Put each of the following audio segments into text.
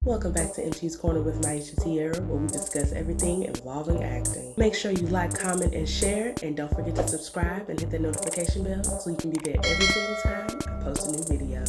Welcome back to MT's Corner with Myesha-Tiara, where we discuss everything involving acting. Make sure you like, comment, and share, and don't forget to subscribe and hit the notification bell so you can be there every single time I post a new video.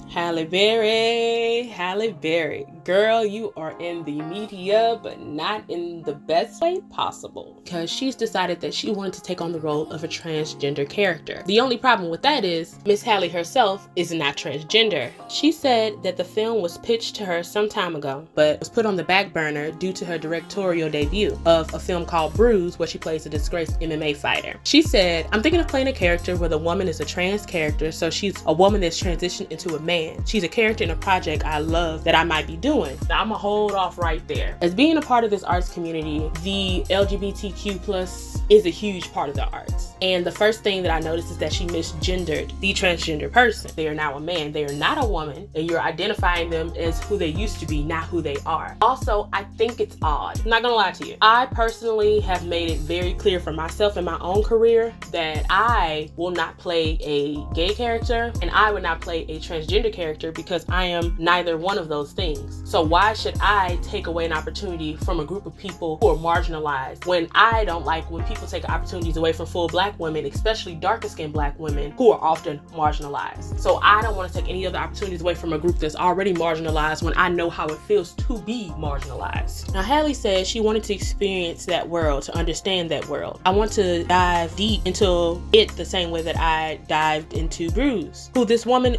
Halle Berry, girl, you are in the media, but not in the best way possible. Because she's decided that she wanted to take on the role of a transgender character. The only problem with that is, Miss Halle herself is not transgender. She said that the film was pitched to her some time ago, but was put on the back burner due to her directorial debut of a film called Bruise, where she plays a disgraced MMA fighter. She said, "I'm thinking of playing a character where the woman is a trans character, so she's a woman that's transitioned into a man. She's a character in a project I love that I might be doing." Now I'm gonna hold off right there. As being a part of this arts community, the LGBTQ+ is a huge part of the arts. And the first thing that I noticed is that she misgendered the transgender person. They are now a man, they are not a woman, and you're identifying them as who they used to be, not who they are. Also, I think it's odd. I'm not gonna lie to you. I personally have made it very clear for myself in my own career that I will not play a gay character and I would not play a transgender character because I am neither one of those things. So why should I take away an opportunity from a group of people who are marginalized when I don't like when people take opportunities away from full black women, especially darker skinned black women who are often marginalized. So I don't want to take any other opportunities away from a group that's already marginalized when I know how it feels to be marginalized. Now Halle said she wanted to experience that world, to understand that world. I want to dive deep into it the same way that I dived into Bruise. Who this woman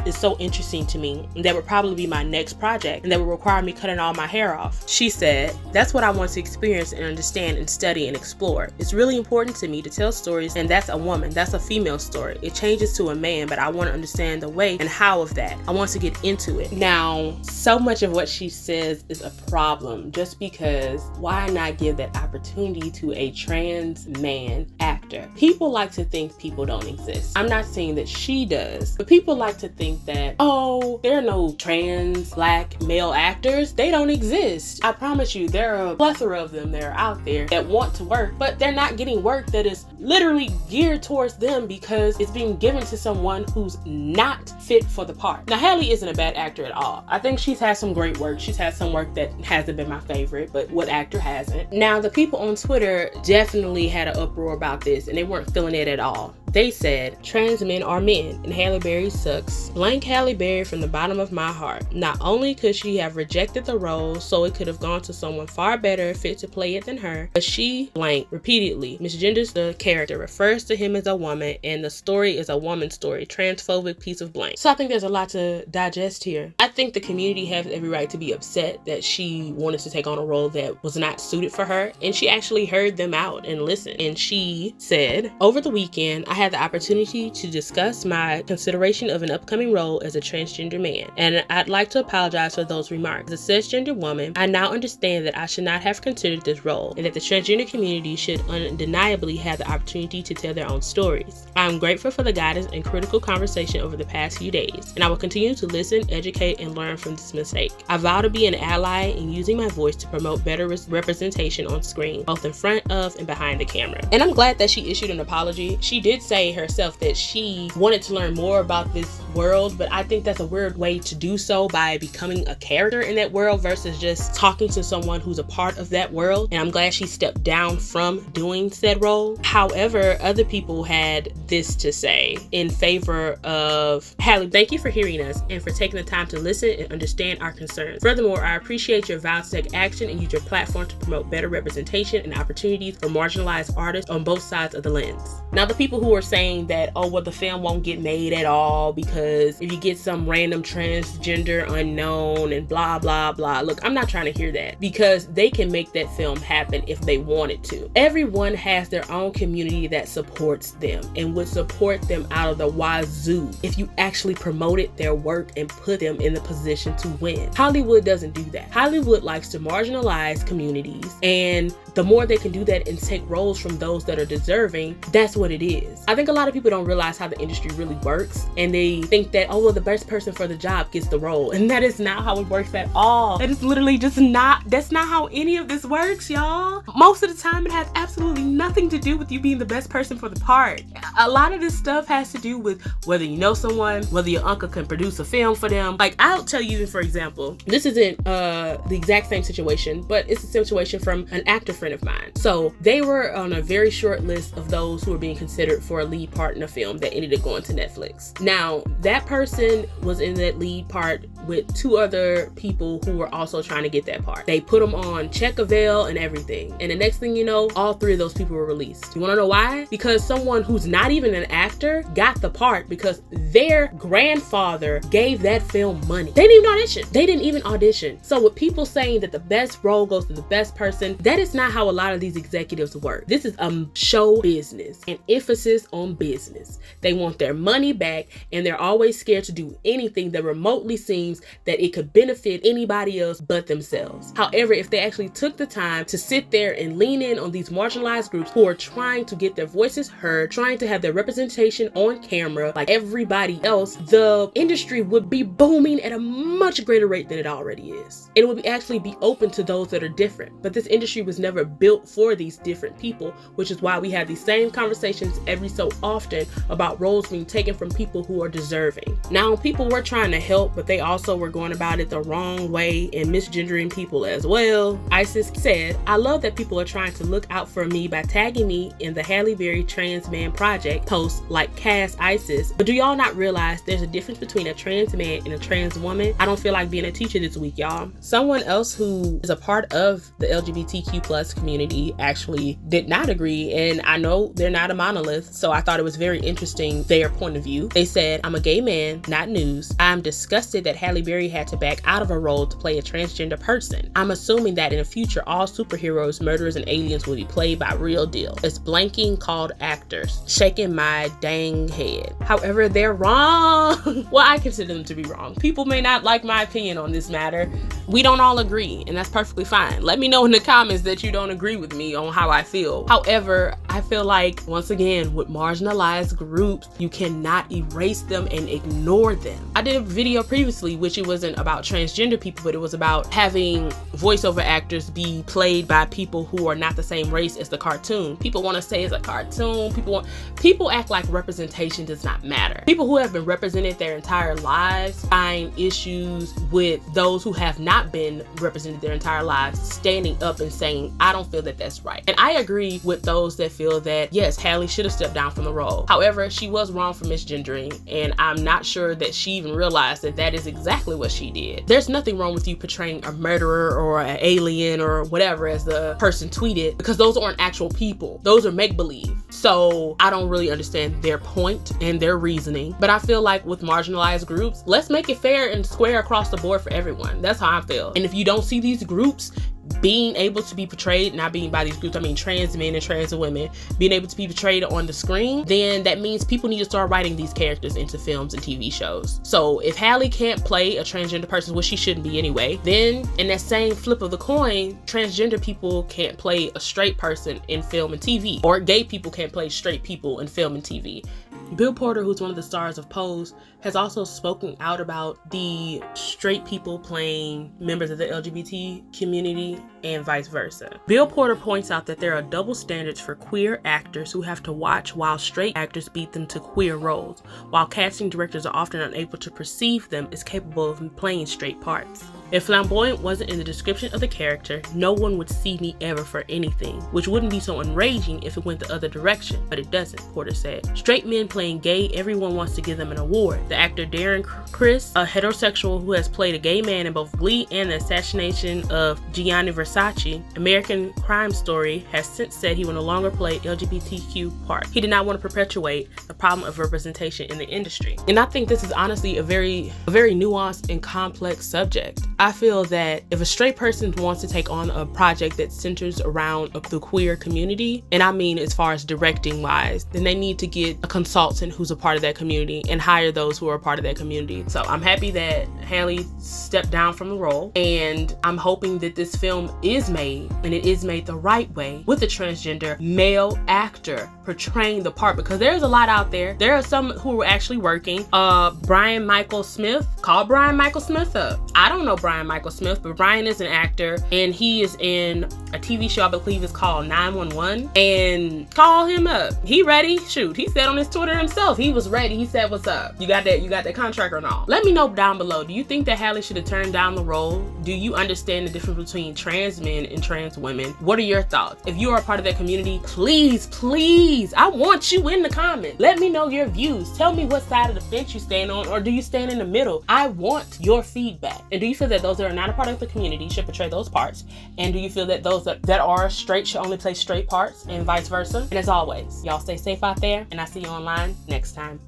is so interesting to me, and that would probably be my next project, and that would require me cutting all my hair off. She said, "That's what I want to experience and understand and study and explore. It's really important to me to tell stories, and that's a woman, that's a female story. It changes to a man, but I want to understand the way and how of that. I want to get into it." Now, so much of what she says is a problem, just because why not give that opportunity to a trans man actor? People like to think people don't exist. I'm not saying that she does, but people like to think that, oh, there are no trans black male actors. They don't exist. I promise you, there are a plethora of them that are out there that want to work, but they're not getting work that is literally geared towards them because it's being given to someone who's not fit for the part. Now, Halle isn't a bad actor at all. I think she's had some great work. She's had some work that hasn't been my favorite, but what actor hasn't? Now, the people on Twitter definitely had an uproar about this, and they weren't feeling it at all. They said, "Trans men are men, and Halle Berry sucks. Blank Halle Berry from the bottom of my heart. Not only could she have rejected the role so it could have gone to someone far better fit to play it than her, but she blank repeatedly misgenders the character, refers to him as a woman, and the story is a woman's story. Transphobic piece of blank." So I think there's a lot to digest here. I think the community has every right to be upset that she wanted to take on a role that was not suited for her, and she actually heard them out and listened. And she said, "Over the weekend, I had the opportunity to discuss my consideration of an upcoming role as a transgender man, and I'd like to apologize for those remarks. As a cisgender woman, I now understand that I should not have considered this role, and that the transgender community should undeniably have the opportunity to tell their own stories. I am grateful for the guidance and critical conversation over the past few days, and I will continue to listen, educate, and learn from this mistake. I vow to be an ally in using my voice to promote better representation on screen, both in front of and behind the camera." And I'm glad that she issued an apology. She did say herself that she wanted to learn more about this world, but I think that's a weird way to do so, by becoming a character in that world versus just talking to someone who's a part of that world. And I'm glad she stepped down from doing said role. However, other people had this to say in favor of Halle. "Thank you for hearing us and for taking the time to listen and understand our concerns. Furthermore, I appreciate your vow to take action and use your platform to promote better representation and opportunities for marginalized artists on both sides of the lens." Now, the people who are saying that, oh, well, the film won't get made at all because if you get some random transgender unknown and blah, blah, blah. Look, I'm not trying to hear that, because they can make that film happen if they wanted to. Everyone has their own community that supports them and would support them out of the wazoo if you actually promoted their work and put them in the position to win. Hollywood doesn't do that. Hollywood likes to marginalize communities, and the more they can do that and take roles from those that are deserving, that's what it is. I think a lot of people don't realize how the industry really works, and they think that, oh, well, the best person for the job gets the role. And that is not how it works at all. That is literally just that's not how any of this works, y'all. Most of the time, it has absolutely nothing to do with you being the best person for the part. A lot of this stuff has to do with whether you know someone, whether your uncle can produce a film for them. Like, I'll tell you, for example, this isn't the exact same situation, but it's a situation from an actor friend of mine. So they were on a very short list of those who were being considered for a lead part in a film that ended up going to Netflix. Now, that person was in that lead part with 2 other people who were also trying to get that part. They put them on check avail and everything. And the next thing you know, all 3 of those people were released. You want to know why? Because someone who's not even an actor got the part because their grandfather gave that film money. They didn't even audition. So with people saying that the best role goes to the best person, that is not how a lot of these executives work. This is show business, an emphasis on business. They want their money back, and they're always scared to do anything that remotely seems that it could benefit anybody else but themselves. However, if they actually took the time to sit there and lean in on these marginalized groups who are trying to get their voices heard, trying to have their representation on camera like everybody else, the industry would be booming at a much greater rate than it already is. It would actually be open to those that are different. But this industry was never built for these different people, which is why we have these same conversations every so often about roles being taken from people who are deserving. Now, people were trying to help, but they also were going about it the wrong way and misgendering people as well. Isis said, "I love that people are trying to look out for me by tagging me in the Halle Berry Trans Man Project posts like Cast Isis. But do y'all not realize there's a difference between a trans man and a trans woman? I don't feel like being a teacher this week, y'all." Someone else who is a part of the LGBTQ plus community actually did not agree, and I know they're not a monolith, so I thought it was very interesting their point of view. They said, "I'm a gay man, not news. I'm disgusted that Halle Berry had to back out of a role to play a transgender person. I'm assuming that in the future, all superheroes, murderers, and aliens will be played by real deal. It's blanking called actors. Shaking my dang head. However, they're wrong." Well, I consider them to be wrong. People may not like my opinion on this matter. We don't all agree, and that's perfectly fine. Let me know in the comments that you don't agree with me on how I feel. However, I feel like, once again, with marginalized groups, you cannot erase them and ignore them. I did a video previously, which it wasn't about transgender people, but it was about having voiceover actors be played by people who are not the same race as the cartoon. People want to say it's a cartoon. People act like representation does not matter. People who have been represented their entire lives find issues with those who have not been represented their entire lives standing up and saying, "I don't feel that that's right." And I agree with those that feel that, yes, Halle should have stepped down from the role. However, she was wrong for misgendering, and I'm not sure that she even realized that that is exactly what she did. There's nothing wrong with you portraying a murderer or an alien or whatever, as the person tweeted, because those aren't actual people. Those are make-believe. So I don't really understand their point and their reasoning. But I feel like with marginalized groups, let's make it fair and square across the board for everyone. That's how I feel. And if you don't see these groups being able to be portrayed, not being by these groups, I mean trans men and trans women, being able to be portrayed on the screen, then that means people need to start writing these characters into films and TV shows. So if Halle can't play a transgender person, which she shouldn't be anyway, then in that same flip of the coin, transgender people can't play a straight person in film and TV, or gay people can't play straight people in film and TV. Bill Porter, who's one of the stars of Pose, has also spoken out about the straight people playing members of the LGBT community and vice versa. Bill Porter points out that there are double standards for queer actors who have to watch while straight actors beat them to queer roles, while casting directors are often unable to perceive them as capable of playing straight parts. If flamboyant wasn't in the description of the character, no one would see me ever for anything, which wouldn't be so enraging if it went the other direction, but it doesn't, Porter said. Straight men playing gay, everyone wants to give them an award. The actor Darren Criss, a heterosexual who has played a gay man in both Glee and the assassination of Gianni Versace, American Crime Story, has since said he will no longer play LGBTQ parts. He did not want to perpetuate the problem of representation in the industry. And I think this is honestly a very nuanced and complex subject. I feel that if a straight person wants to take on a project that centers around the queer community, and I mean as far as directing wise, then they need to get a consultant who's a part of that community and hire those who are a part of that community. So I'm happy that Halle stepped down from the role, and I'm hoping that this film is made, and it is made the right way, with a transgender male actor portraying the part, because there's a lot out there. There are some who are actually working. Brian Michael Smith, call Brian Michael Smith up. I don't know Brian Michael Smith, but Brian is an actor and he is in a TV show I believe is called 911, and call him up. He ready? Shoot, he said on his Twitter himself he was ready. He said, what's up? You got that contract or not? Let me know down below. Do you think that Halle should have turned down the role? Do you understand the difference between trans men and trans women? What are your thoughts? If you are a part of that community, please, I want you in the comments. Let me know your views. Tell me what side of the fence you stand on, or do you stand in the middle? I want your feedback. And do you feel that those that are not a part of the community should portray those parts? And do you feel that those that are straight should only play straight parts, and vice versa? And as always, y'all stay safe out there, and I'll see you online next time.